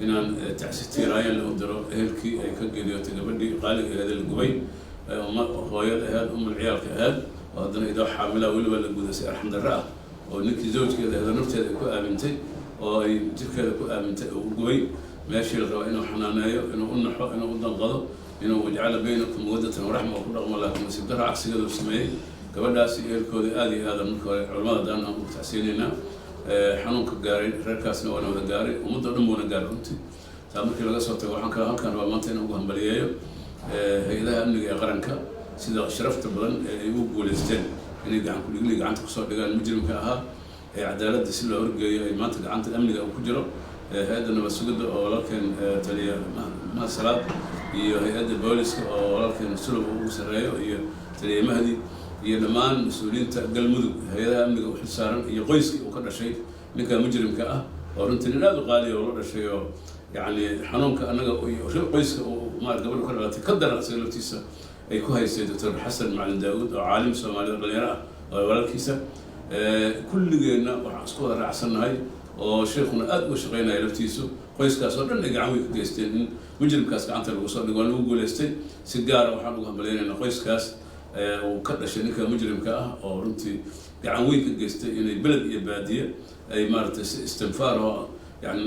inaan tacsi tiiraayeen loo diro ehelkii ay ka geeriyootay gabadhii qaaliga ahayd ee la gubay hooyada ahayd ciyaalka ahayd oo haddana idoo xaamila weliba la gudasay arxam darro ah oo ninkii zawjkeeda ahayd nafteeda ku aamintay oo ay jirkeeda ku aamintay oo u gubay meeshii la rabaa inuu xanaaneeyo inuu u naxo inuu u danqado inuu wajcala baynakum mawaddatan waraxma oo ku dhaqmo laakiin nasiib darro cagsigeedu sameeyey gabadhaas iyo ehelkooda aad iyo aad marka hore culamada daan aan ugu tacsiinaynaa xanuunka gaaray reerkaasna waana wada gaaray ummadda dhan buuna gaaray runtii taa markii laga soo tago waxaan kale halkaan rabaa maanta inaan ugu hambaliyeeyo hay-adaha amniga ee qaranka sida sharafta badan ee ay ugu guulaysteen inay gacan-ku-dhiglii gacanta kusoo dhigaan mujrimka ahaa ee cadaaladda si loo horgeeyo ay maanta gacanta amniga uu ku jiro hay-adda nabad sugidda oo walaalkeen taliya mahasalaad iyo hay-adda booliska oo walaalkeen sulub ugu sarreeyo iyo taliya mahdi iyo dhammaan mas-uuliyiinta galmudug hay-adaha amniga u xil saaran iyo qoyskii uu ka dhashay ninka mujrimka ah oo runtii nin aad u qaaliya oo la dhashay oo yacni xanuunka annaga iyo qoyska uu gabadhu ka dhalatay ka daran isaga laftiisa ay ku haysay doctor xasan macalin daawud oo caalim soomaalida dhalinyaro ah oo walaalkiisa kulligeenna waxaan isku wada raacsannahay oo sheekuna aad uga shaqaynaya laftiisu qoyskaas oo dhan ay gacan weyn ka geysteen in mujrimkaas gacanta lagu soo dhigo waa lagu guulaystay si gaara waxaan ugu hambaleynaynaa qoyskaas uu ka dhashay ninka mujrimka ah oo runtii gacan weyn ka geystay inay beled iyo baadiye ay maaragtay si istinfaar oo yani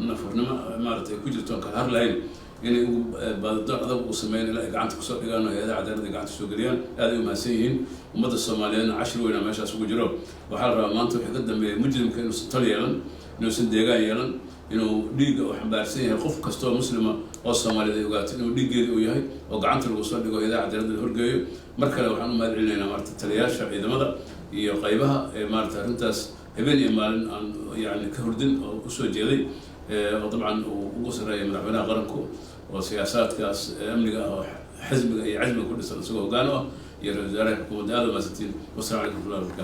nafurnimo maaragtay ku jirto aan kala har lahayn inay ugu baadidoon adag u sameeyeen ilaa ay gacanta kusoo dhigaan oo hay-adaha cadaaladda ay gacanta soo geliyaan aad ay u mahadsan yihiin ummadda soomaaliyeedna cashir weynaa meeshaas ugu jiro waxaa la rabaa maanta wixii ka dambeeya mujrimka inuusan tal yeelan inuusan deegaan yeelan inuu dhiigga uu xambaarsan yahay qof kastoo muslima oo soomaaliyeed ay ogaato inuu dhiiggeeda uu yahay oo gacanta lagu soo dhigo hay-adaha cadaaladda la horgeeyo mar kale waxaan u mahad celinaynaa maarata taliyayaasha ciidamada iyo qaybaha ee maarata arrintaas habeen iyo maalin aan yani ka hordin oo usoo jeeday oo dabcan uu ugu sarreeya madaxweynaha qaranku oo siyaasaadkaas amniga ah oo xisbiga iyo cazmiga ku dhisan isagoo hoggaan u ah iyo ra-iisul wasaaraha xukuumadda aad u mahadsantiin wassalamu calaykum warahmatullahi wabarakatu